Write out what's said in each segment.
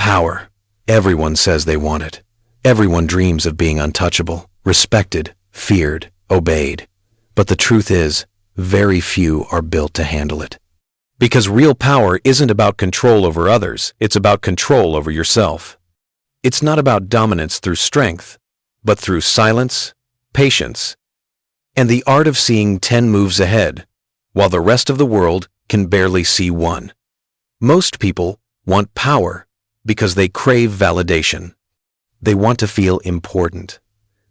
Power. Everyone says they want it. Everyone dreams of being untouchable, respected, feared, obeyed. But the truth is, very few are built to handle it. Because real power isn't about control over others, it's about control over yourself. It's not about dominance through strength, but through silence, patience, and the art of seeing 10 moves ahead, while the rest of the world can barely see one. Most people want power because they crave validation. They want to feel important.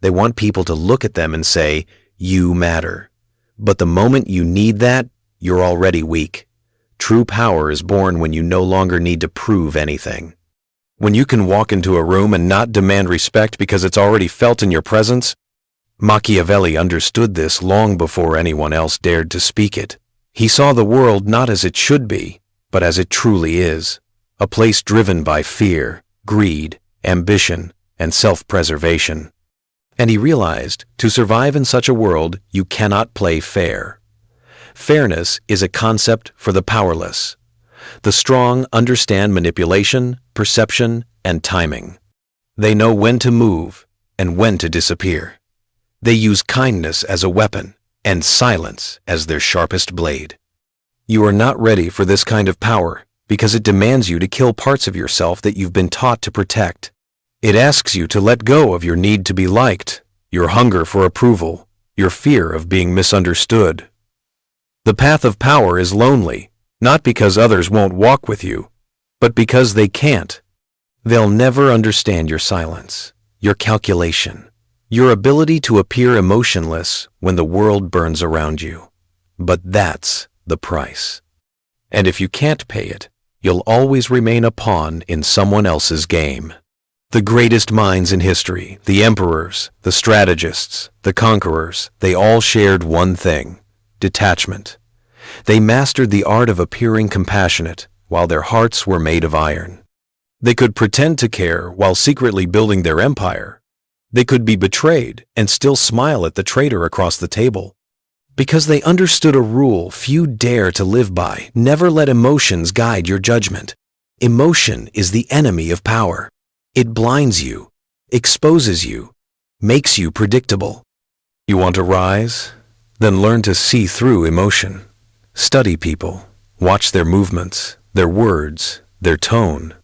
They want people to look at them and say, "You matter." But the moment you need that, you're already weak. True power is born when you no longer need to prove anything. When you can walk into a room and not demand respect because it's already felt in your presence. Machiavelli understood this long before anyone else dared to speak it. He saw the world not as it should be, but as it truly is, a place driven by fear, greed, ambition, and self-preservation. And he realized, to survive in such a world, you cannot play fair. Fairness is a concept for the powerless. The strong understand manipulation, perception, and timing. They know when to move and when to disappear. They use kindness as a weapon and silence as their sharpest blade. You are not ready for this kind of power because it demands you to kill parts of yourself that you've been taught to protect. It asks you to let go of your need to be liked, your hunger for approval, your fear of being misunderstood. The path of power is lonely, not because others won't walk with you, but because they can't. They'll never understand your silence, your calculation, your ability to appear emotionless when the world burns around you. But that's the price. And if you can't pay it, you'll always remain a pawn in someone else's game. The greatest minds in history, the emperors, the strategists, the conquerors, they all shared one thing: detachment. They mastered the art of appearing compassionate while their hearts were made of iron. They could pretend to care while secretly building their empire. They could be betrayed and still smile at the traitor across the table. Because they understood a rule few dare to live by: never let emotions guide your judgment. Emotion is the enemy of power. It blinds you, exposes you, makes you predictable. You want to rise? Then learn to see through emotion. Study people, watch their movements, their words, their tone.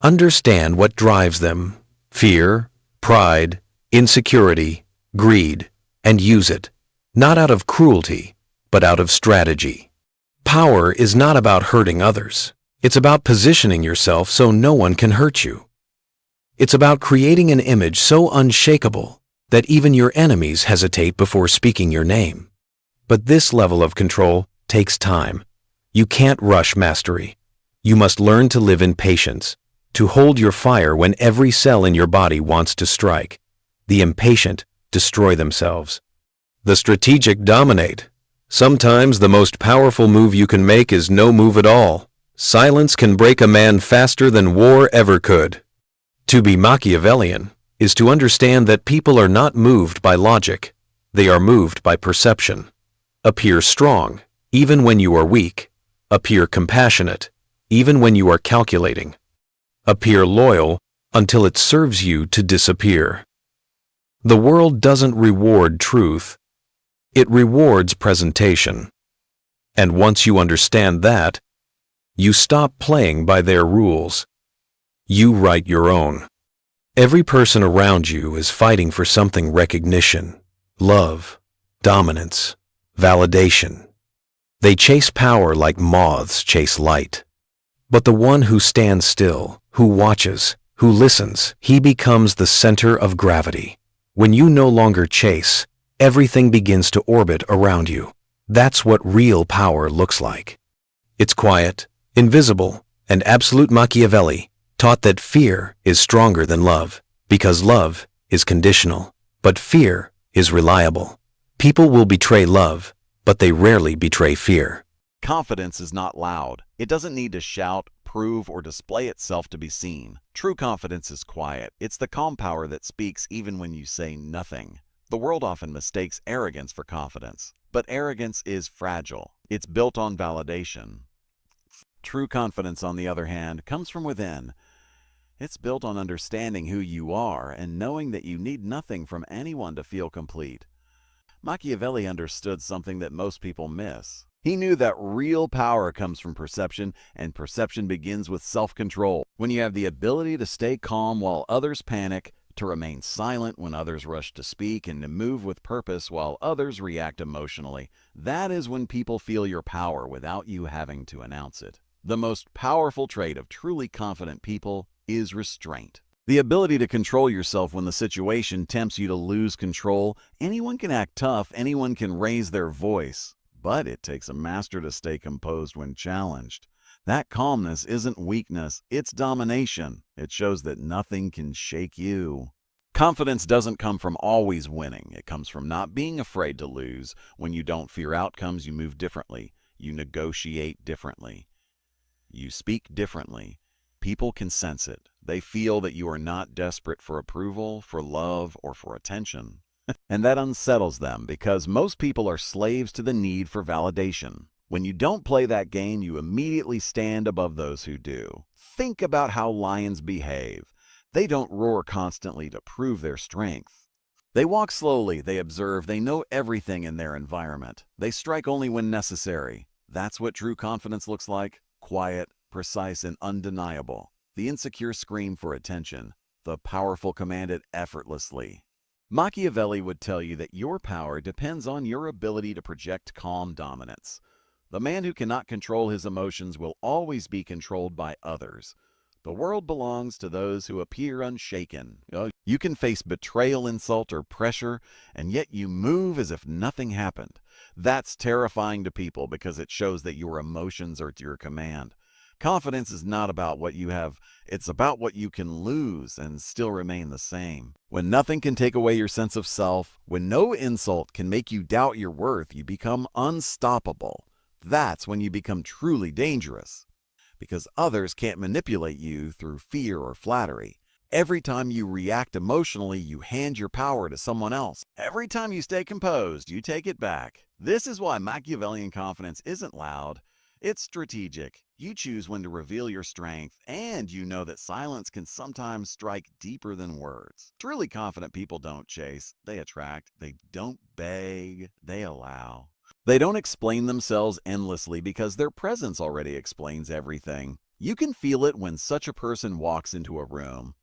Understand what drives them: fear, pride, insecurity, greed, and use it, not out of cruelty, but out of strategy. Power is not about hurting others. It's about positioning yourself so no one can hurt you. It's about creating an image so unshakable that even your enemies hesitate before speaking your name. But this level of control takes time. You can't rush mastery. You must learn to live in patience, to hold your fire when every cell in your body wants to strike. The impatient destroy themselves. The strategic dominate. Sometimes the most powerful move you can make is no move at all. Silence can break a man faster than war ever could. To be Machiavellian is to understand that people are not moved by logic. They are moved by perception. Appear strong, even when you are weak. Appear compassionate, even when you are calculating. Appear loyal until it serves you to disappear. The world doesn't reward truth. It rewards presentation. And once you understand that, you stop playing by their rules. You write your own. Every person around you is fighting for something: recognition, love, dominance, validation. They chase power like moths chase light. But the one who stands still, who watches, who listens, he becomes the center of gravity. When you no longer chase, everything begins to orbit around you. That's what real power looks like. It's quiet, invisible, and absolute. Machiavelli taught that fear is stronger than love, because love is conditional, but fear is reliable. People will betray love, but they rarely betray fear. Confidence is not loud. It doesn't need to shout, prove, or display itself to be seen. True confidence is quiet. It's the calm power that speaks even when you say nothing. The world often mistakes arrogance for confidence, but arrogance is fragile. It's built on validation. True confidence, on the other hand, comes from within. It's built on understanding who you are and knowing that you need nothing from anyone to feel complete. Machiavelli understood something that most people miss. He knew that real power comes from perception, and perception begins with self-control. When you have the ability to stay calm while others panic, to remain silent when others rush to speak, and to move with purpose while others react emotionally, that is when people feel your power without you having to announce it. The most powerful trait of truly confident people is restraint. The ability to control yourself when the situation tempts you to lose control. Anyone can act tough, anyone can raise their voice, but it takes a master to stay composed when challenged. That calmness isn't weakness, it's domination. It shows that nothing can shake you. Confidence doesn't come from always winning. It comes from not being afraid to lose. When you don't fear outcomes, you move differently. You negotiate differently. You speak differently. People can sense it. They feel that you are not desperate for approval, for love, or for attention. And that unsettles them because most people are slaves to the need for validation. When you don't play that game, you immediately stand above those who do. Think about how lions behave. They don't roar constantly to prove their strength. They walk slowly, they observe, they know everything in their environment. They strike only when necessary. That's what true confidence looks like: quiet, precise, and undeniable. The insecure scream for attention. The powerful command it effortlessly. Machiavelli would tell you that your power depends on your ability to project calm dominance. The man who cannot control his emotions will always be controlled by others. The world belongs to those who appear unshaken. You can face betrayal, insult, or pressure, and yet you move as if nothing happened. That's terrifying to people because it shows that your emotions are at your command. Confidence is not about what you have, it's about what you can lose and still remain the same. When nothing can take away your sense of self, when no insult can make you doubt your worth, you become unstoppable. That's when you become truly dangerous, because others can't manipulate you through fear or flattery. Every time you react emotionally, you hand your power to someone else. Every time you stay composed, you take it back. This is why Machiavellian confidence isn't loud. It's strategic. You choose when to reveal your strength, and you know that silence can sometimes strike deeper than words. Truly confident people don't chase, they attract. They don't beg, they allow. They don't explain themselves endlessly because their presence already explains everything. You can feel it when such a person walks into a room.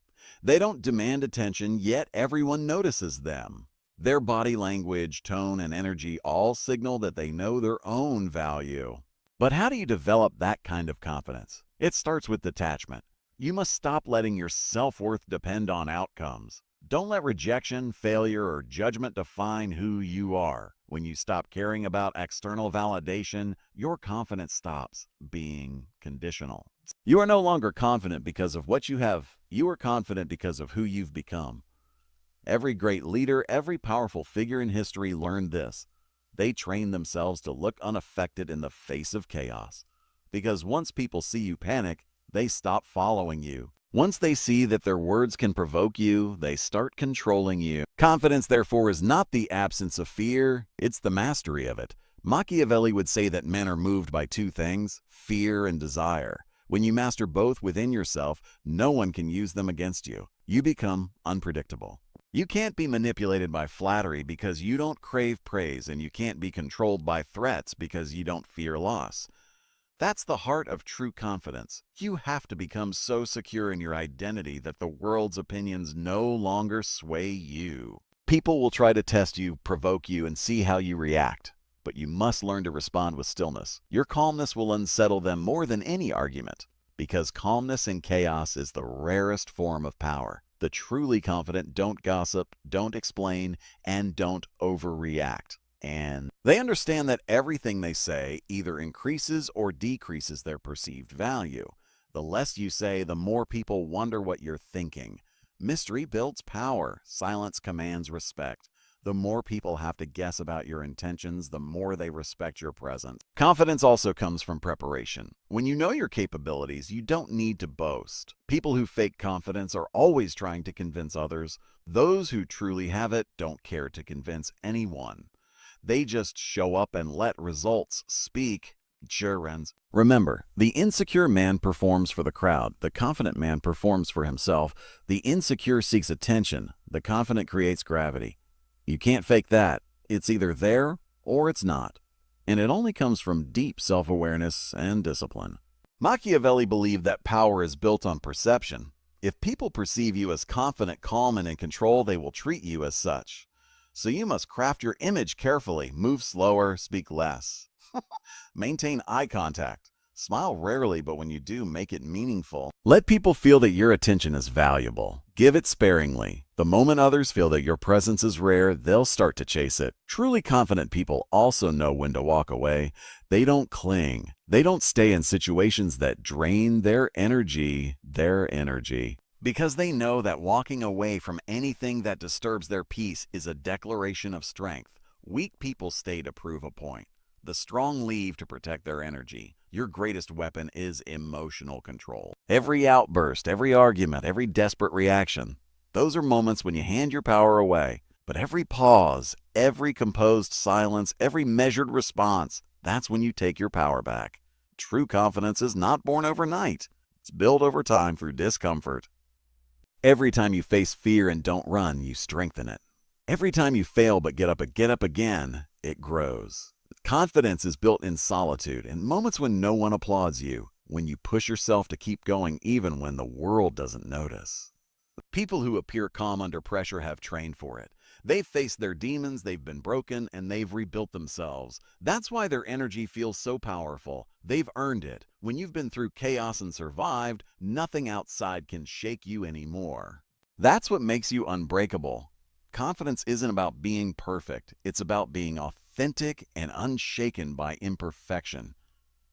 They don't demand attention, yet everyone notices them. Their body language, tone, and energy all signal that they know their own value. But how do you develop that kind of confidence? It starts with detachment. You must stop letting your self-worth depend on outcomes. Don't let rejection, failure, or judgment define who you are. When you stop caring about external validation, your confidence stops being conditional. You are no longer confident because of what you have. You are confident because of who you've become. Every great leader, every powerful figure in history learned this. They trained themselves to look unaffected in the face of chaos. Because once people see you panic, they stop following you. Once they see that their words can provoke you, they start controlling you. Confidence, therefore, is not the absence of fear, it's the mastery of it. Machiavelli would say that men are moved by two things: fear and desire. When you master both within yourself, no one can use them against you. You become unpredictable. You can't be manipulated by flattery because you don't crave praise, and you can't be controlled by threats because you don't fear loss. That's the heart of true confidence. You have to become so secure in your identity that the world's opinions no longer sway you. People will try to test you, provoke you, and see how you react. But you must learn to respond with stillness. Your calmness will unsettle them more than any argument, because calmness in chaos is the rarest form of power. The truly confident don't gossip, don't explain, and don't overreact. And they understand that everything they say either increases or decreases their perceived value. The less you say, the more people wonder what you're thinking. Mystery builds power. Silence commands respect. The more people have to guess about your intentions, the more they respect your presence. Confidence also comes from preparation. When you know your capabilities, you don't need to boast. People who fake confidence are always trying to convince others. Those who truly have it don't care to convince anyone. They just show up and let results speak. Sure, Renz. Remember, the insecure man performs for the crowd. The confident man performs for himself. The insecure seeks attention. The confident creates gravity. You can't fake that. It's either there or it's not. And it only comes from deep self-awareness and discipline. Machiavelli believed that power is built on perception. If people perceive you as confident, calm, and in control, they will treat you as such. So you must craft your image carefully, move slower, speak less. Maintain eye contact. Smile rarely, but when you do, make it meaningful. Let people feel that your attention is valuable. Give it sparingly. The moment others feel that your presence is rare, they'll start to chase it. Truly confident people also know when to walk away. They don't cling. They don't stay in situations that drain their energy. Because they know that walking away from anything that disturbs their peace is a declaration of strength. Weak people stay to prove a point. The strong leave to protect their energy. Your greatest weapon is emotional control. Every outburst, every argument, every desperate reaction, those are moments when you hand your power away. But every pause, every composed silence, every measured response, that's when you take your power back. True confidence is not born overnight. It's built over time through discomfort. Every time you face fear and don't run, you strengthen it. Every time you fail but get up again, it grows. Confidence is built in solitude, in moments when no one applauds you, when you push yourself to keep going even when the world doesn't notice. People who appear calm under pressure have trained for it. They've faced their demons, they've been broken, and they've rebuilt themselves. That's why their energy feels so powerful. They've earned it. When you've been through chaos and survived, nothing outside can shake you anymore. That's what makes you unbreakable. Confidence isn't about being perfect. It's about being authentic and unshaken by imperfection.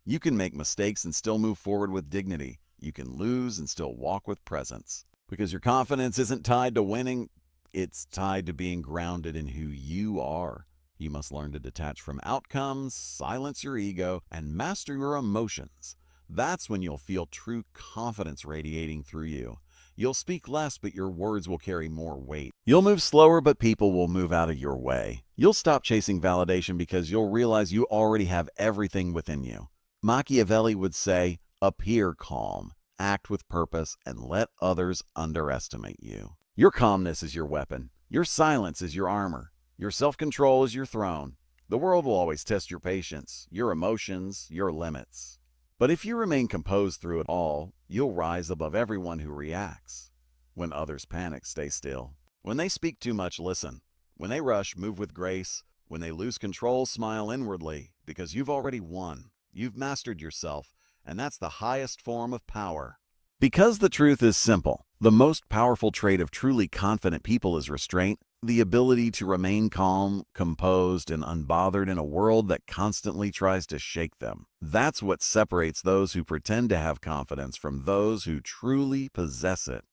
You can make mistakes and still move forward with dignity. You can lose and still walk with presence. Because your confidence isn't tied to winning, it's tied to being grounded in who you are. You must learn to detach from outcomes, silence your ego, and master your emotions. That's when you'll feel true confidence radiating through you. You'll speak less, but your words will carry more weight. You'll move slower, but people will move out of your way. You'll stop chasing validation because you'll realize you already have everything within you. Machiavelli would say, appear calm, act with purpose, and let others underestimate you. Your calmness is your weapon. Your silence is your armor. Your self-control is your throne. The world will always test your patience, your emotions, your limits. But if you remain composed through it all, you'll rise above everyone who reacts. When others panic, stay still. When they speak too much, listen. When they rush, move with grace. When they lose control, smile inwardly, because you've already won. You've mastered yourself, and that's the highest form of power. Because the truth is simple, the most powerful trait of truly confident people is restraint, the ability to remain calm, composed, and unbothered in a world that constantly tries to shake them. That's what separates those who pretend to have confidence from those who truly possess it.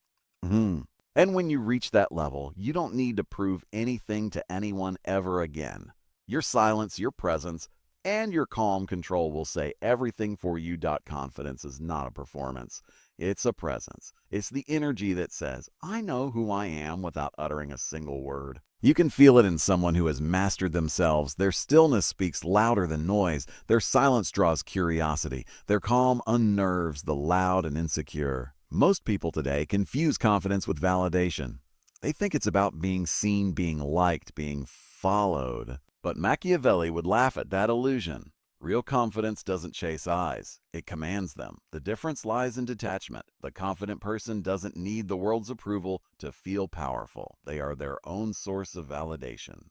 And when you reach that level, you don't need to prove anything to anyone ever again. Your silence, your presence, and your calm control will say everything for you. Confidence is not a performance. It's a presence. It's the energy that says, I know who I am without uttering a single word. You can feel it in someone who has mastered themselves. Their stillness speaks louder than noise. Their silence draws curiosity. Their calm unnerves the loud and insecure. Most people today confuse confidence with validation. They think it's about being seen, being liked, being followed. But Machiavelli would laugh at that illusion. Real confidence doesn't chase eyes, it commands them. The difference lies in detachment. The confident person doesn't need the world's approval to feel powerful. They are their own source of validation.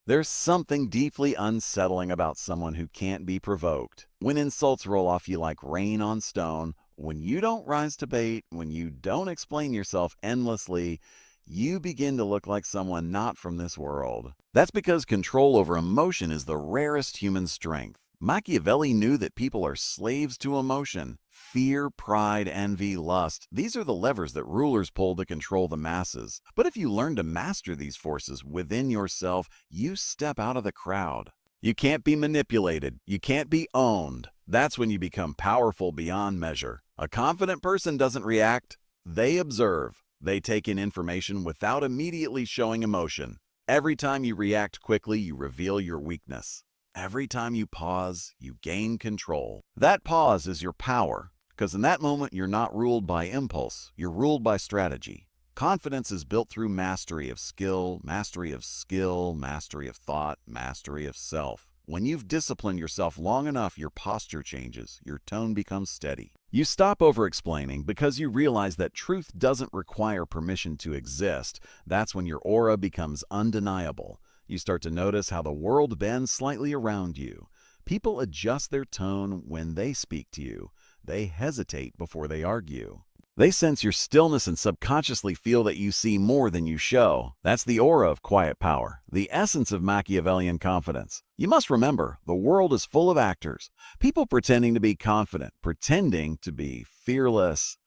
There's something deeply unsettling about someone who can't be provoked. When insults roll off you like rain on stone, when you don't rise to bait, when you don't explain yourself endlessly, you begin to look like someone not from this world. That's because control over emotion is the rarest human strength. Machiavelli knew that people are slaves to emotion. Fear, pride, envy, lust. These are the levers that rulers pull to control the masses. But if you learn to master these forces within yourself, you step out of the crowd. You can't be manipulated. You can't be owned. That's when you become powerful beyond measure. A confident person doesn't react. They observe. They take in information without immediately showing emotion. Every time you react quickly, you reveal your weakness. Every time you pause, you gain control. That pause is your power, because in that moment you're not ruled by impulse, you're ruled by strategy. Confidence is built through mastery of skill, mastery of skill, mastery of thought, mastery of self. When you've disciplined yourself long enough, your posture changes, your tone becomes steady. You stop over-explaining because you realize that truth doesn't require permission to exist. That's when your aura becomes undeniable. You start to notice how the world bends slightly around you. People adjust their tone when they speak to you. They hesitate before they argue. They sense your stillness and subconsciously feel that you see more than you show. That's the aura of quiet power, the essence of Machiavellian confidence. You must remember, the world is full of actors, people pretending to be confident, pretending to be fearless.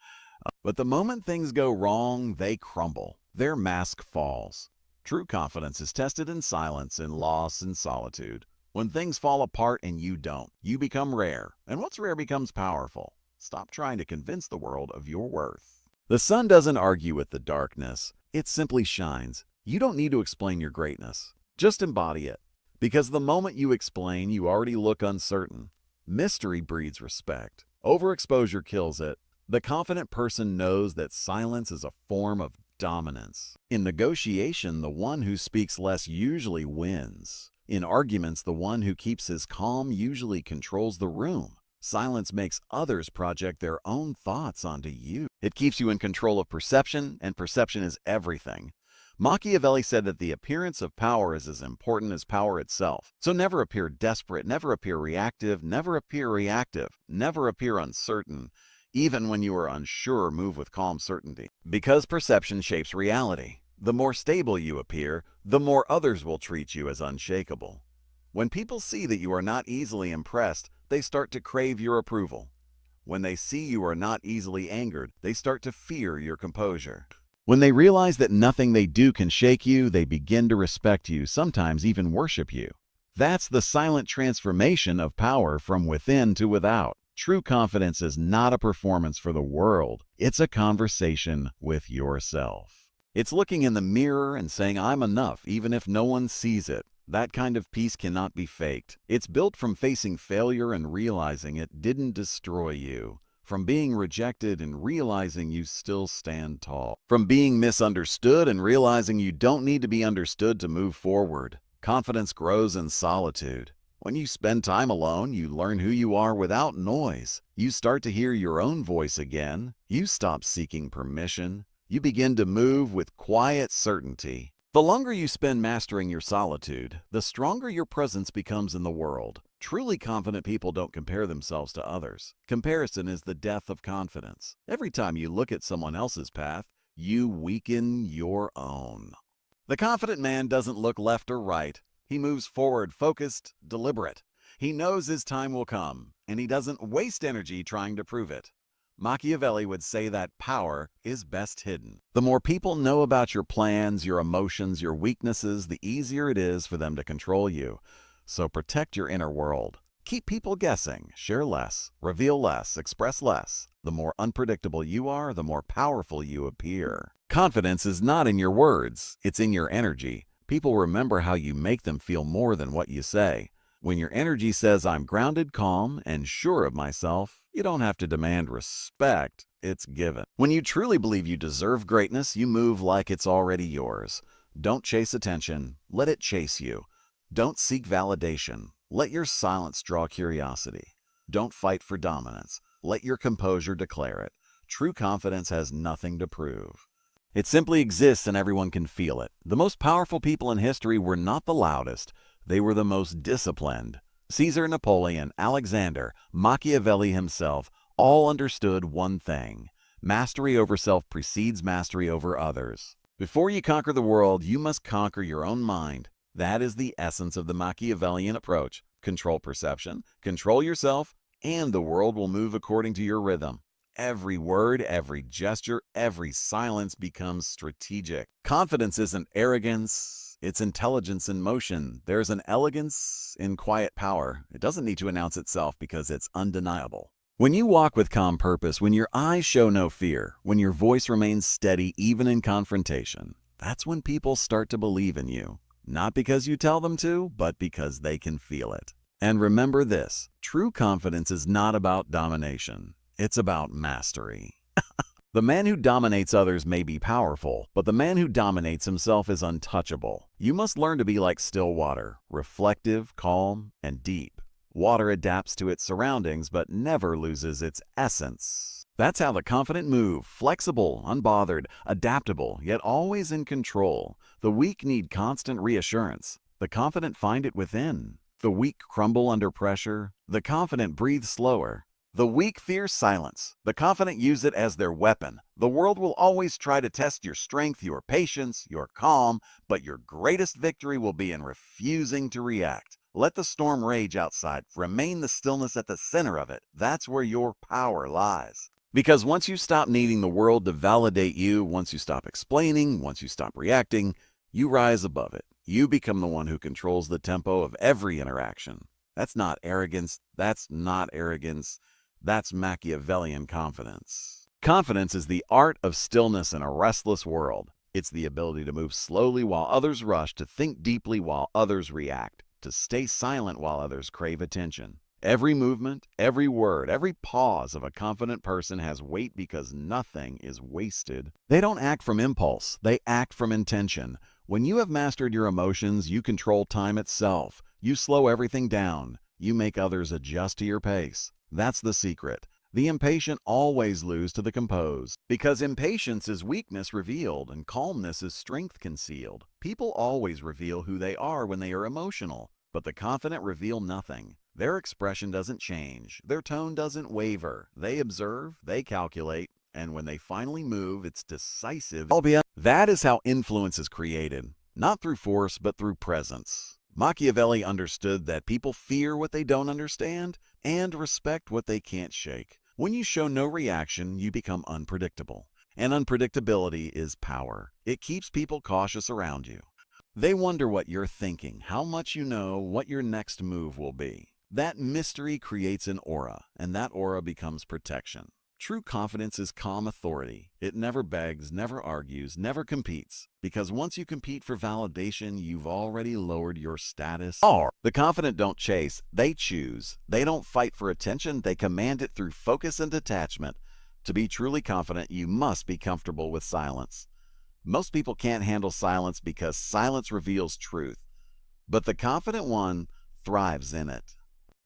But the moment things go wrong, they crumble. Their mask falls. True confidence is tested in silence, in loss, in solitude. When things fall apart and you don't, you become rare, and what's rare becomes powerful. Stop trying to convince the world of your worth. The sun doesn't argue with the darkness. It simply shines. You don't need to explain your greatness. Just embody it. Because the moment you explain, you already look uncertain. Mystery breeds respect. Overexposure kills it. The confident person knows that silence is a form of dominance. In negotiation, the one who speaks less usually wins. In arguments, the one who keeps his calm usually controls the room. Silence makes others project their own thoughts onto you. It keeps you in control of perception, and perception is everything. Machiavelli said that the appearance of power is as important as power itself. So never appear desperate, never appear reactive, never appear uncertain. Even when you are unsure, move with calm certainty. Because perception shapes reality. The more stable you appear, the more others will treat you as unshakable. When people see that you are not easily impressed, they start to crave your approval. When they see you are not easily angered, they start to fear your composure. When they realize that nothing they do can shake you, they begin to respect you, sometimes even worship you. That's the silent transformation of power from within to without. True confidence is not a performance for the world. It's a conversation with yourself. It's looking in the mirror and saying, "I'm enough," even if no one sees it. That kind of peace cannot be faked. It's built from facing failure and realizing it didn't destroy you. From being rejected and realizing you still stand tall. From being misunderstood and realizing you don't need to be understood to move forward. Confidence grows in solitude. When you spend time alone, you learn who you are without noise. You start to hear your own voice again. You stop seeking permission. You begin to move with quiet certainty. The longer you spend mastering your solitude, the stronger your presence becomes in the world. Truly confident people don't compare themselves to others. Comparison is the death of confidence. Every time you look at someone else's path, you weaken your own. The confident man doesn't look left or right. He moves forward, focused, deliberate. He knows his time will come, and he doesn't waste energy trying to prove it. Machiavelli would say that power is best hidden. The more people know about your plans, your emotions, your weaknesses, the easier it is for them to control you. So protect your inner world. Keep people guessing, share less, reveal less, express less. The more unpredictable you are, the more powerful you appear. Confidence is not in your words, it's in your energy. People remember how you make them feel more than what you say. When your energy says, "I'm grounded, calm, and sure of myself," you don't have to demand respect, it's given. When you truly believe you deserve greatness, you move like it's already yours. Don't chase attention, let it chase you. Don't seek validation, let your silence draw curiosity. Don't fight for dominance, let your composure declare it. True confidence has nothing to prove. It simply exists and everyone can feel it. The most powerful people in history were not the loudest, they were the most disciplined. Caesar, Napoleon, Alexander, Machiavelli himself all understood one thing. Mastery over self precedes mastery over others. Before you conquer the world, you must conquer your own mind. That is the essence of the Machiavellian approach. Control perception, control yourself, and the world will move according to your rhythm. Every word, every gesture, every silence becomes strategic. Confidence isn't arrogance, it's intelligence in motion. There's an elegance in quiet power. It doesn't need to announce itself because it's undeniable. When you walk with calm purpose, when your eyes show no fear, when your voice remains steady even in confrontation, that's when people start to believe in you. Not because you tell them to, but because they can feel it. And remember this, true confidence is not about domination. It's about mastery. The man who dominates others may be powerful, but the man who dominates himself is untouchable. You must learn to be like still water, reflective, calm, and deep. Water adapts to its surroundings, but never loses its essence. That's how the confident move, flexible, unbothered, adaptable, yet always in control. The weak need constant reassurance. The confident find it within. The weak crumble under pressure. The confident breathe slower. The weak fear silence. The confident use it as their weapon. The world will always try to test your strength, your patience, your calm, but your greatest victory will be in refusing to react. Let the storm rage outside. Remain the stillness at the center of it. That's where your power lies. Because once you stop needing the world to validate you, once you stop explaining, once you stop reacting, you rise above it. You become the one who controls the tempo of every interaction. That's not arrogance. That's not arrogance. That's Machiavellian confidence. Confidence is the art of stillness in a restless world. It's the ability to move slowly while others rush, to think deeply while others react, to stay silent while others crave attention. Every movement, every word, every pause of a confident person has weight because nothing is wasted. They don't act from impulse, they act from intention. When you have mastered your emotions, you control time itself. You slow everything down. You make others adjust to your pace. That's the secret. The impatient always lose to the composed, because impatience is weakness revealed and calmness is strength concealed. People always reveal who they are when they are emotional, but the confident reveal nothing. Their expression doesn't change. Their tone doesn't waver. They observe, they calculate, and when they finally move, it's decisive. That is how influence is created, not through force, but through presence. Machiavelli understood that people fear what they don't understand and respect what they can't shake. When you show no reaction, you become unpredictable. And unpredictability is power. It keeps people cautious around you. They wonder what you're thinking, how much you know, what your next move will be. That mystery creates an aura, and that aura becomes protection. True confidence is calm authority. It never begs, never argues, never competes. Because once you compete for validation, you've already lowered your status. The confident don't chase, they choose. They don't fight for attention, they command it through focus and detachment. To be truly confident, you must be comfortable with silence. Most people can't handle silence because silence reveals truth. But the confident one thrives in it.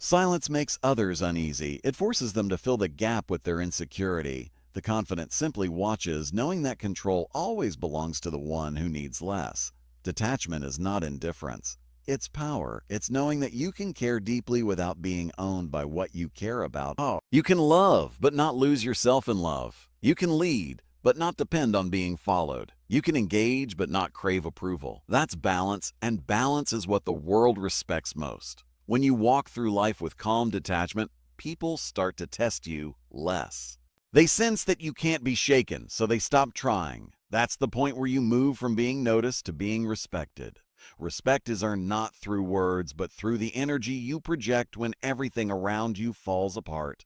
Silence makes others uneasy. It forces them to fill the gap with their insecurity. The confident simply watches, knowing that control always belongs to the one who needs less. Detachment is not indifference. It's power. It's knowing that you can care deeply without being owned by what you care about. You can love, but not lose yourself in love. You can lead, but not depend on being followed. You can engage, but not crave approval. That's balance, and balance is what the world respects most. When you walk through life with calm detachment, people start to test you less. They sense that you can't be shaken, so they stop trying. That's the point where you move from being noticed to being respected. Respect is earned not through words, but through the energy you project when everything around you falls apart,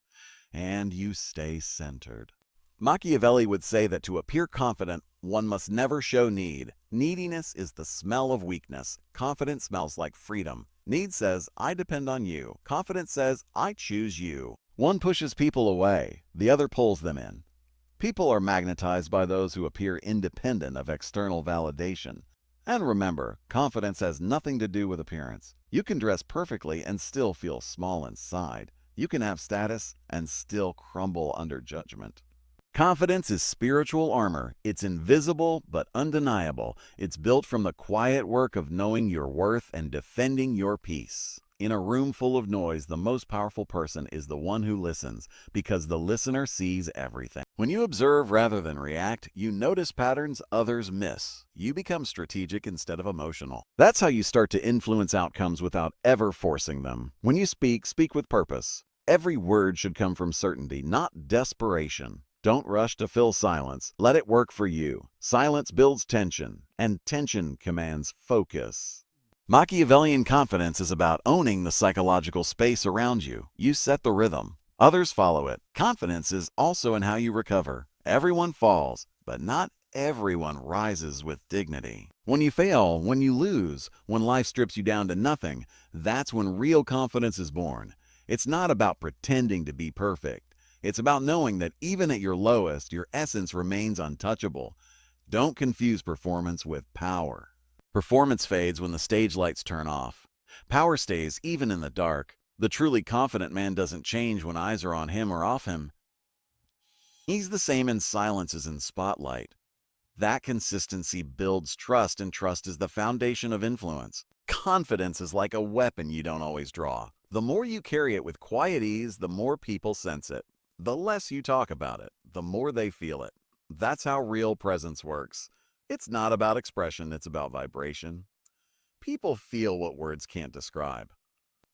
and you stay centered. Machiavelli would say that to appear confident, one must never show need. Neediness is the smell of weakness. Confidence smells like freedom. Need says, I depend on you. Confidence says, I choose you. One pushes people away, the other pulls them in. People are magnetized by those who appear independent of external validation. And remember, confidence has nothing to do with appearance. You can dress perfectly and still feel small inside. You can have status and still crumble under judgment. Confidence is spiritual armor. It's invisible but undeniable. It's built from the quiet work of knowing your worth and defending your peace. In a room full of noise, the most powerful person is the one who listens, because the listener sees everything. When you observe rather than react, you notice patterns others miss. You become strategic instead of emotional. That's how you start to influence outcomes without ever forcing them. When you speak, speak with purpose. Every word should come from certainty, not desperation. Don't rush to fill silence. Let it work for you. Silence builds tension, and tension commands focus. Machiavellian confidence is about owning the psychological space around you. You set the rhythm. Others follow it. Confidence is also in how you recover. Everyone falls, but not everyone rises with dignity. When you fail, when you lose, when life strips you down to nothing, that's when real confidence is born. It's not about pretending to be perfect. It's about knowing that even at your lowest, your essence remains untouchable. Don't confuse performance with power. Performance fades when the stage lights turn off. Power stays even in the dark. The truly confident man doesn't change when eyes are on him or off him. He's the same in silence as in spotlight. That consistency builds trust, and trust is the foundation of influence. Confidence is like a weapon you don't always draw. The more you carry it with quiet ease, the more people sense it. The less you talk about it, the more they feel it. That's how real presence works. It's not about expression, it's about vibration. People feel what words can't describe.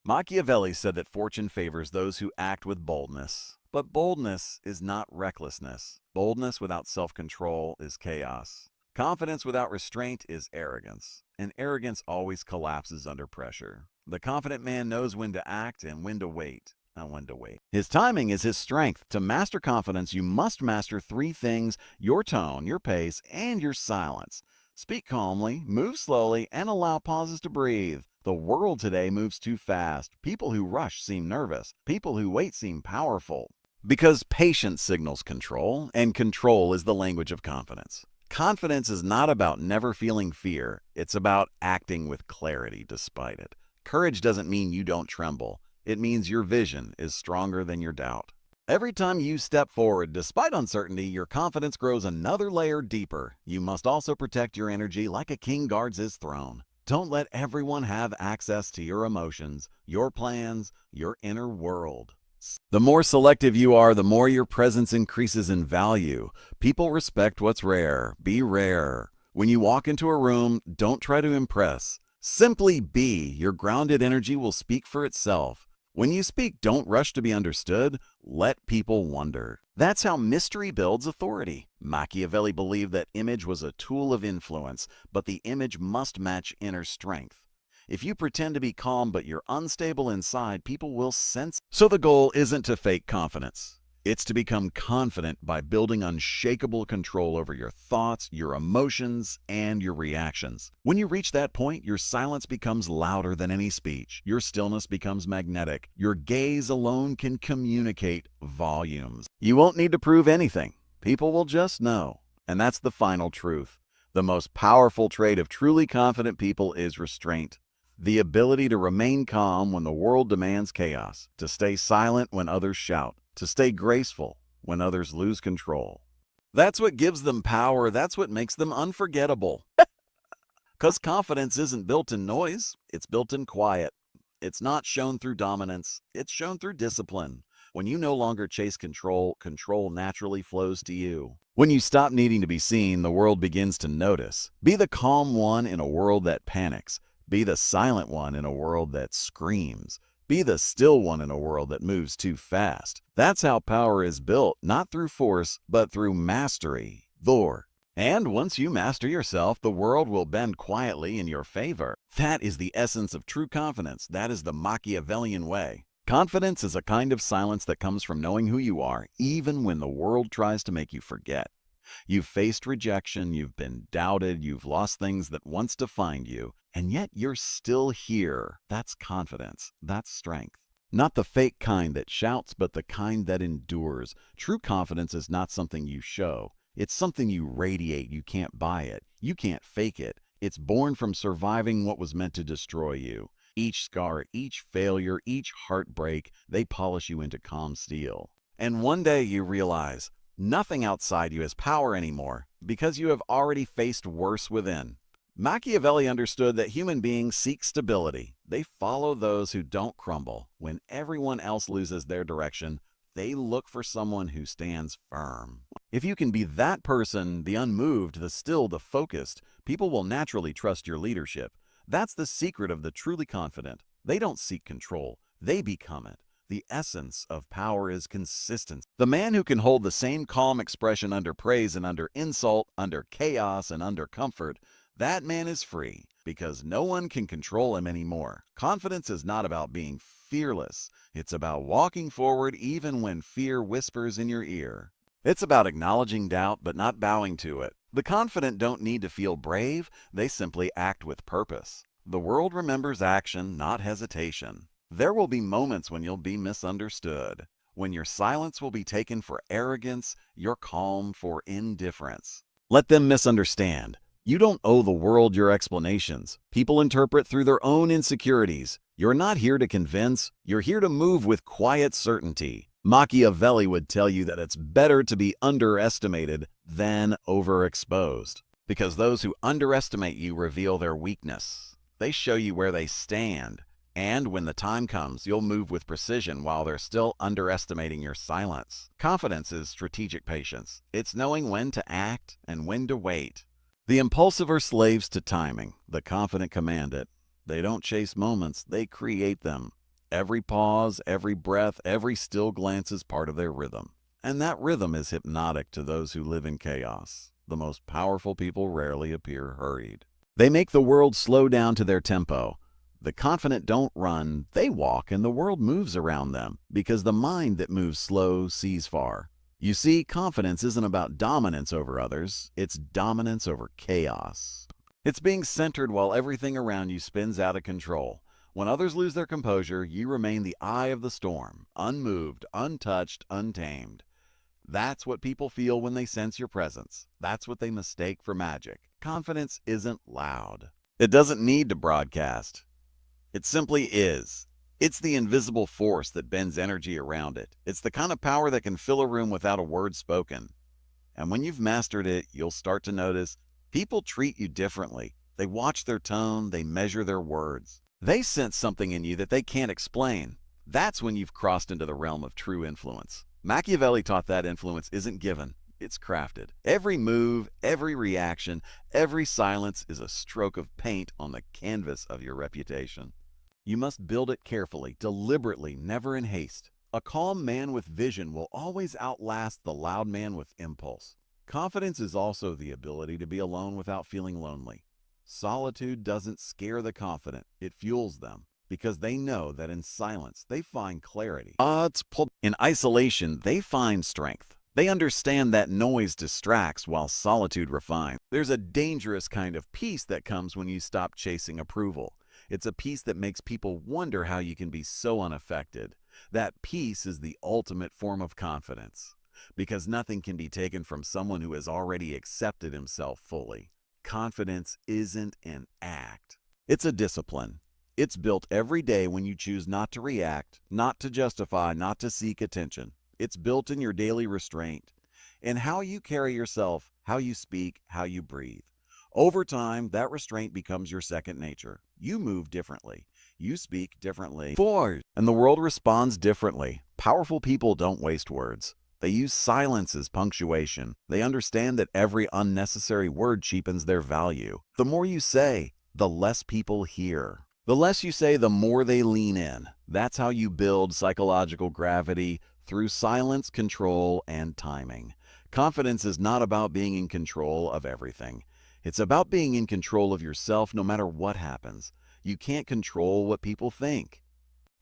Machiavelli said that fortune favors those who act with boldness. But boldness is not recklessness. Boldness without self-control is chaos. Confidence without restraint is arrogance. And arrogance always collapses under pressure. The confident man knows when to act and when to wait. His timing is his strength. To master confidence, you must master three things: your tone, your pace, and your silence. Speak calmly, move slowly, and allow pauses to breathe. The world today moves too fast. People who rush seem nervous. People who wait seem powerful. Because patience signals control, and control is the language of confidence. Confidence is not about never feeling fear. It's about acting with clarity despite it. Courage doesn't mean you don't tremble. It means your vision is stronger than your doubt. Every time you step forward, despite uncertainty, your confidence grows another layer deeper. You must also protect your energy like a king guards his throne. Don't let everyone have access to your emotions, your plans, your inner world. The more selective you are, the more your presence increases in value. People respect what's rare. Be rare. When you walk into a room, don't try to impress. Simply be. Your grounded energy will speak for itself. When you speak, don't rush to be understood. Let people wonder. That's how mystery builds authority. Machiavelli believed that image was a tool of influence, but the image must match inner strength. If you pretend to be calm but you're unstable inside, people will sense. So the goal isn't to fake confidence. It's to become confident by building unshakable control over your thoughts, your emotions, and your reactions. When you reach that point, your silence becomes louder than any speech. Your stillness becomes magnetic. Your gaze alone can communicate volumes. You won't need to prove anything. People will just know. And that's the final truth. The most powerful trait of truly confident people is restraint. The ability to remain calm when the world demands chaos, to stay silent when others shout, to stay graceful when others lose control. That's what gives them power. That's what makes them unforgettable. Because confidence isn't built in noise, it's built in quiet. It's not shown through dominance, it's shown through discipline. When you no longer chase control, control naturally flows to you. When you stop needing to be seen, the world begins to notice. Be the calm one in a world that panics. Be the silent one in a world that screams. Be the still one in a world that moves too fast. That's how power is built, not through force, but through mastery. And once you master yourself, the world will bend quietly in your favor. That is the essence of true confidence. That is the Machiavellian way. Confidence is a kind of silence that comes from knowing who you are, even when the world tries to make you forget. You've faced rejection, you've been doubted, you've lost things that once defined you, and yet you're still here. That's confidence. That's strength. Not the fake kind that shouts, but the kind that endures. True confidence is not something you show. It's something you radiate. You can't buy it. You can't fake it. It's born from surviving what was meant to destroy you. Each scar, each failure, each heartbreak, they polish you into calm steel. And one day you realize, nothing outside you has power anymore because you have already faced worse within. Machiavelli understood that human beings seek stability. They follow those who don't crumble. When everyone else loses their direction, they look for someone who stands firm. If you can be that person, the unmoved, the still, the focused, people will naturally trust your leadership. That's the secret of the truly confident. They don't seek control. They become it. The essence of power is consistency. The man who can hold the same calm expression under praise and under insult, under chaos and under comfort, that man is free because no one can control him anymore. Confidence is not about being fearless. It's about walking forward even when fear whispers in your ear. It's about acknowledging doubt but not bowing to it. The confident don't need to feel brave, they simply act with purpose. The world remembers action, not hesitation. There will be moments when you'll be misunderstood, when your silence will be taken for arrogance, your calm for indifference. Let them misunderstand. You don't owe the world your explanations. People interpret through their own insecurities. You're not here to convince, you're here to move with quiet certainty. Machiavelli would tell you that it's better to be underestimated than overexposed, because those who underestimate you reveal their weakness. They show you where they stand, and when the time comes, you'll move with precision while they're still underestimating your silence. Confidence is strategic patience. It's knowing when to act and when to wait. The impulsive are slaves to timing. The confident command it. They don't chase moments, they create them. Every pause, every breath, every still glance is part of their rhythm. And that rhythm is hypnotic to those who live in chaos. The most powerful people rarely appear hurried. They make the world slow down to their tempo. The confident don't run, they walk, and the world moves around them, because the mind that moves slow sees far. You see, confidence isn't about dominance over others, it's dominance over chaos. It's being centered while everything around you spins out of control. When others lose their composure, you remain the eye of the storm, unmoved, untouched, untamed. That's what people feel when they sense your presence. That's what they mistake for magic. Confidence isn't loud. It doesn't need to broadcast. It simply is. It's the invisible force that bends energy around it. It's the kind of power that can fill a room without a word spoken. And when you've mastered it, you'll start to notice people treat you differently. They watch their tone, they measure their words. They sense something in you that they can't explain. That's when you've crossed into the realm of true influence. Machiavelli taught that influence isn't given, it's crafted. Every move, every reaction, every silence is a stroke of paint on the canvas of your reputation. You must build it carefully, deliberately, never in haste. A calm man with vision will always outlast the loud man with impulse. Confidence is also the ability to be alone without feeling lonely. Solitude doesn't scare the confident, it fuels them, because they know that in silence they find clarity. In isolation, they find strength. They understand that noise distracts while solitude refines. There's a dangerous kind of peace that comes when you stop chasing approval. It's a peace that makes people wonder how you can be so unaffected. That peace is the ultimate form of confidence, because nothing can be taken from someone who has already accepted himself fully. Confidence isn't an act. It's a discipline. It's built every day when you choose not to react, not to justify, not to seek attention. It's built in your daily restraint, in how you carry yourself, how you speak, how you breathe. Over time, that restraint becomes your second nature. You move differently. You speak differently. And the world responds differently. Powerful people don't waste words. They use silence as punctuation. They understand that every unnecessary word cheapens their value. The more you say, the less people hear. The less you say, the more they lean in. That's how you build psychological gravity through silence, control, and timing. Confidence is not about being in control of everything. It's about being in control of yourself no matter what happens. You can't control what people think.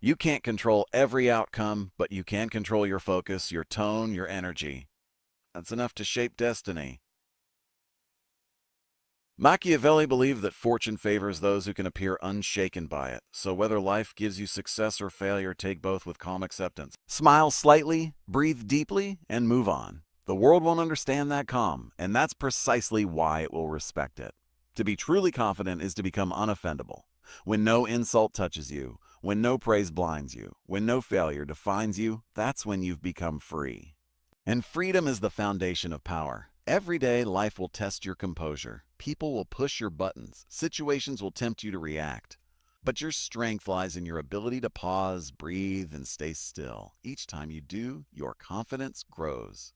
You can't control every outcome, but you can control your focus, your tone, your energy. That's enough to shape destiny. Machiavelli believed that fortune favors those who can appear unshaken by it. So whether life gives you success or failure, take both with calm acceptance. Smile slightly, breathe deeply, and move on. The world won't understand that calm, and that's precisely why it will respect it. To be truly confident is to become unoffendable. When no insult touches you, when no praise blinds you, when no failure defines you, that's when you've become free. And freedom is the foundation of power. Every day, life will test your composure. People will push your buttons. Situations will tempt you to react. But your strength lies in your ability to pause, breathe, and stay still. Each time you do, your confidence grows.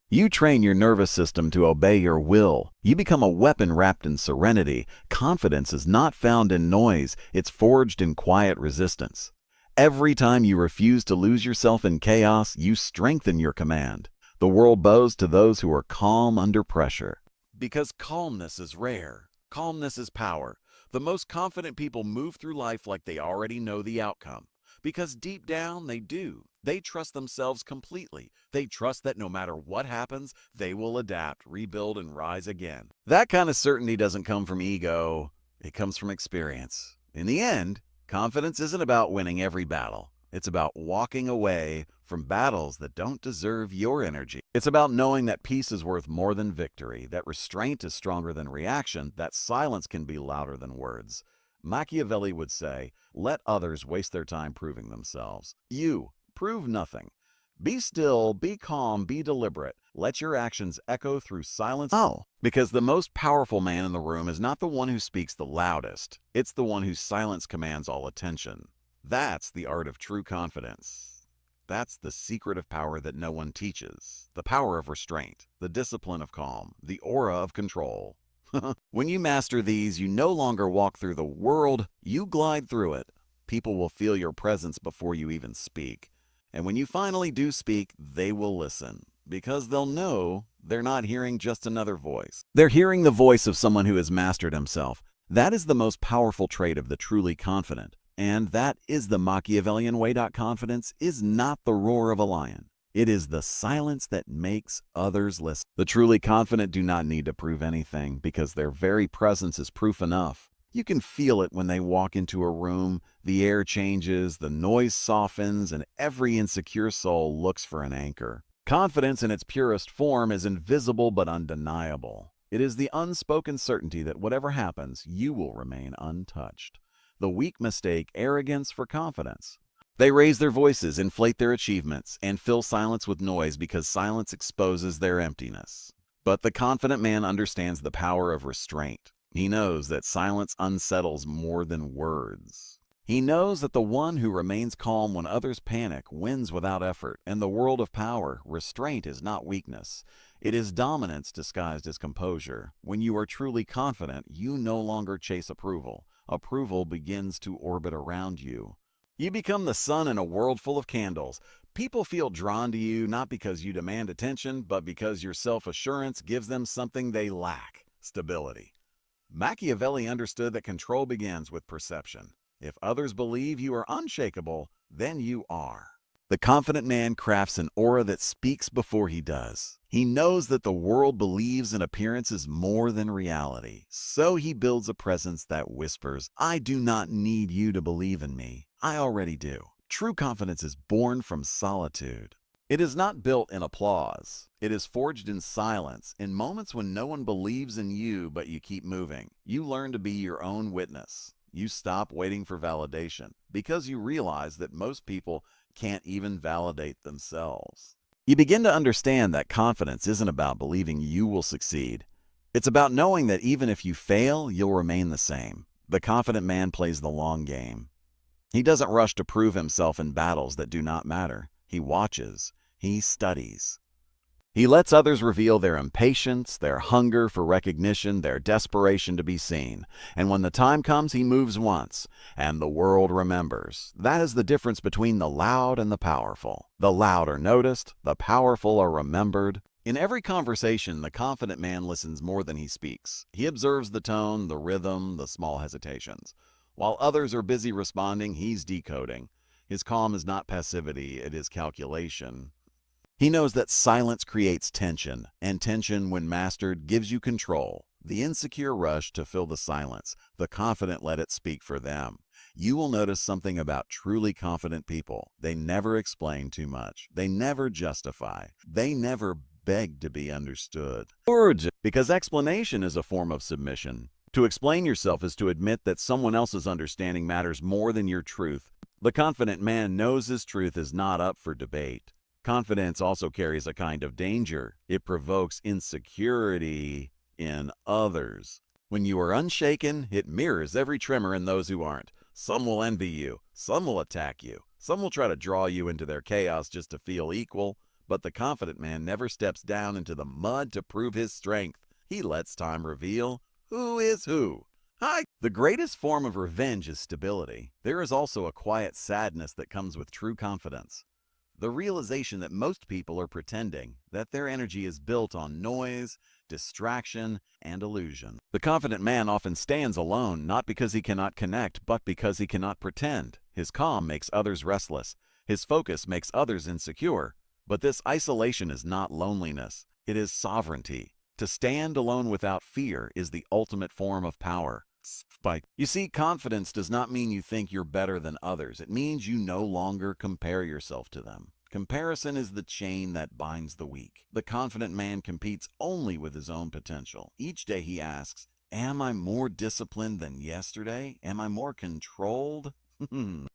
You train your nervous system to obey your will. You become a weapon wrapped in serenity. Confidence is not found in noise. It's forged in quiet resistance. Every time you refuse to lose yourself in chaos, you strengthen your command. The world bows to those who are calm under pressure. Because calmness is rare. Calmness is power. The most confident people move through life like they already know the outcome. Because deep down, they do. They trust themselves completely. They trust that no matter what happens, they will adapt, rebuild, and rise again. That kind of certainty doesn't come from ego. It comes from experience. In the end, confidence isn't about winning every battle. It's about walking away from battles that don't deserve your energy. It's about knowing that peace is worth more than victory, that restraint is stronger than reaction, that silence can be louder than words. Machiavelli would say, let others waste their time proving themselves. You, prove nothing. Be still, be calm, be deliberate. Let your actions echo through silence. Oh, because the most powerful man in the room is not the one who speaks the loudest. It's the one whose silence commands all attention. That's the art of true confidence. That's the secret of power that no one teaches. The power of restraint, the discipline of calm, the aura of control. When you master these, you no longer walk through the world, you glide through it. People will feel your presence before you even speak. And when you finally do speak, they will listen, because they'll know they're not hearing just another voice. They're hearing the voice of someone who has mastered himself. That is the most powerful trait of the truly confident. And that is the Machiavellian way. Confidence is not the roar of a lion. It is the silence that makes others listen. The truly confident do not need to prove anything because their very presence is proof enough. You can feel it when they walk into a room, the air changes, the noise softens, and every insecure soul looks for an anchor. Confidence in its purest form is invisible but undeniable. It is the unspoken certainty that whatever happens, you will remain untouched. The weak mistake arrogance for confidence. They raise their voices, inflate their achievements, and fill silence with noise because silence exposes their emptiness. But the confident man understands the power of restraint. He knows that silence unsettles more than words. He knows that the one who remains calm when others panic wins without effort. In the world of power, restraint is not weakness. It is dominance disguised as composure. When you are truly confident, you no longer chase approval. Approval begins to orbit around you. You become the sun in a world full of candles. People feel drawn to you not because you demand attention, but because your self-assurance gives them something they lack: stability. Machiavelli understood that control begins with perception. If others believe you are unshakable, then you are. The confident man crafts an aura that speaks before he does. He knows that the world believes in appearances more than reality. So he builds a presence that whispers, I do not need you to believe in me. I already do. True confidence is born from solitude. It is not built in applause. It is forged in silence, in moments when no one believes in you, but you keep moving. You learn to be your own witness. You stop waiting for validation because you realize that most people can't even validate themselves. You begin to understand that confidence isn't about believing you will succeed. It's about knowing that even if you fail, you'll remain the same. The confident man plays the long game. He doesn't rush to prove himself in battles that do not matter. He watches. He studies. He lets others reveal their impatience, their hunger for recognition, their desperation to be seen. And when the time comes, he moves once, and the world remembers. That is the difference between the loud and the powerful. The loud are noticed, the powerful are remembered. In every conversation, the confident man listens more than he speaks. He observes the tone, the rhythm, the small hesitations. While others are busy responding, he's decoding. His calm is not passivity, it is calculation. He knows that silence creates tension, and tension, when mastered, gives you control. The insecure rush to fill the silence. The confident let it speak for them. You will notice something about truly confident people. They never explain too much. They never justify. They never beg to be understood. Because explanation is a form of submission. To explain yourself is to admit that someone else's understanding matters more than your truth. The confident man knows his truth is not up for debate. Confidence also carries a kind of danger. It provokes insecurity in others. When you are unshaken, it mirrors every tremor in those who aren't. Some will envy you. Some will attack you. Some will try to draw you into their chaos just to feel equal. But the confident man never steps down into the mud to prove his strength. He lets time reveal who is who. The greatest form of revenge is stability. There is also a quiet sadness that comes with true confidence. The realization that most people are pretending, that their energy is built on noise, distraction, and illusion. The confident man often stands alone, not because he cannot connect, but because he cannot pretend. His calm makes others restless. His focus makes others insecure. But this isolation is not loneliness. It is sovereignty. To stand alone without fear is the ultimate form of power. You see, confidence does not mean you think you're better than others. It means you no longer compare yourself to them. Comparison is the chain that binds the weak. The confident man competes only with his own potential. Each day he asks, am I more disciplined than yesterday? Am I more controlled?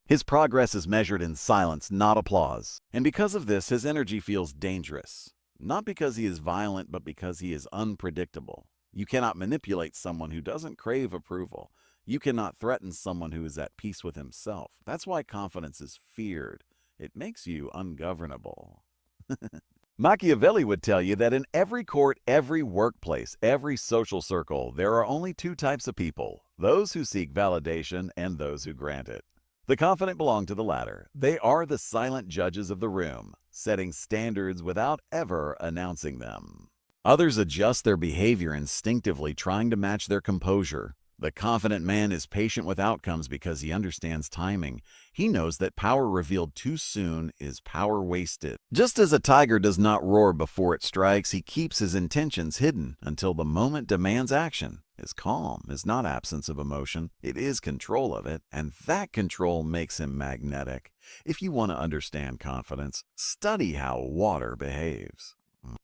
His progress is measured in silence, not applause. And because of this, his energy feels dangerous. Not because he is violent, but because he is unpredictable. You cannot manipulate someone who doesn't crave approval. You cannot threaten someone who is at peace with himself. That's why confidence is feared. It makes you ungovernable. Machiavelli would tell you that in every court, every workplace, every social circle, there are only two types of people: those who seek validation and those who grant it. The confident belong to the latter. They are the silent judges of the room, setting standards without ever announcing them. Others adjust their behavior instinctively, trying to match their composure. The confident man is patient with outcomes because he understands timing. He knows that power revealed too soon is power wasted. Just as a tiger does not roar before it strikes, he keeps his intentions hidden until the moment demands action. His calm is not absence of emotion, it is control of it, and that control makes him magnetic. If you want to understand confidence, study how water behaves.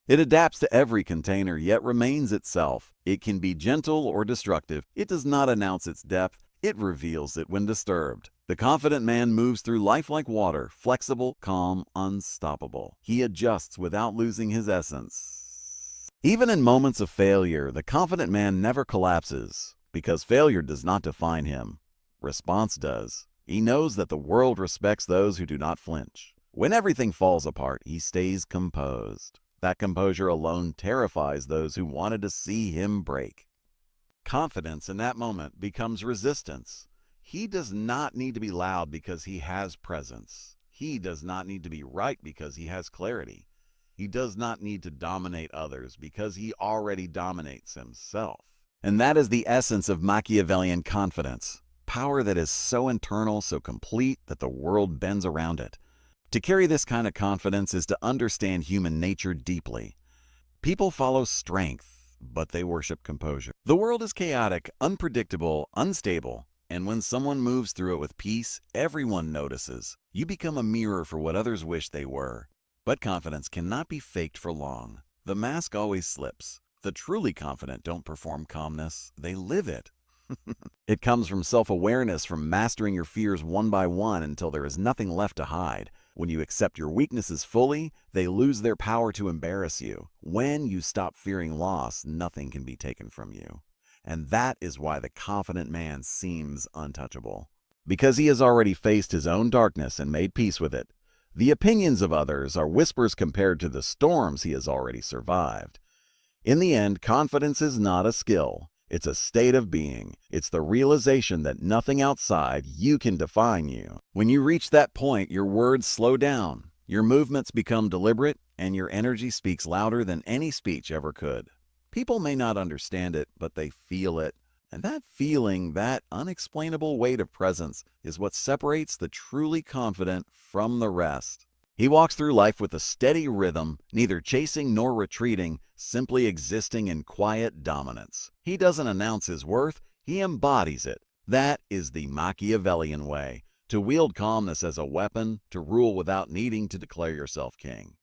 It adapts to every container, yet remains itself. It can be gentle or destructive. It does not announce its depth. It reveals it when disturbed. The confident man moves through life like water, flexible, calm, unstoppable. He adjusts without losing his essence. Even in moments of failure, the confident man never collapses, because failure does not define him. Response does. He knows that the world respects those who do not flinch. When everything falls apart, he stays composed. That composure alone terrifies those who wanted to see him break. Confidence in that moment becomes resistance. He does not need to be loud because he has presence. He does not need to be right because he has clarity. He does not need to dominate others because he already dominates himself. And that is the essence of Machiavellian confidence. Power that is so internal, so complete, that the world bends around it. To carry this kind of confidence is to understand human nature deeply. People follow strength, but they worship composure. The world is chaotic, unpredictable, unstable, and when someone moves through it with peace, everyone notices. You become a mirror for what others wish they were. But confidence cannot be faked for long. The mask always slips. The truly confident don't perform calmness, they live it. It comes from self-awareness, from mastering your fears one by one until there is nothing left to hide. When you accept your weaknesses fully, they lose their power to embarrass you. When you stop fearing loss, nothing can be taken from you. And that is why the confident man seems untouchable. Because he has already faced his own darkness and made peace with it. The opinions of others are whispers compared to the storms he has already survived. In the end, confidence is not a skill. It's a state of being. It's the realization that nothing outside you can define you. When you reach that point, your words slow down, your movements become deliberate, and your energy speaks louder than any speech ever could. People may not understand it, but they feel it. And that feeling, that unexplainable weight of presence, is what separates the truly confident from the rest. He walks through life with a steady rhythm, neither chasing nor retreating, simply existing in quiet dominance. He doesn't announce his worth, he embodies it. That is the Machiavellian way, to wield calmness as a weapon, to rule without needing to declare yourself king.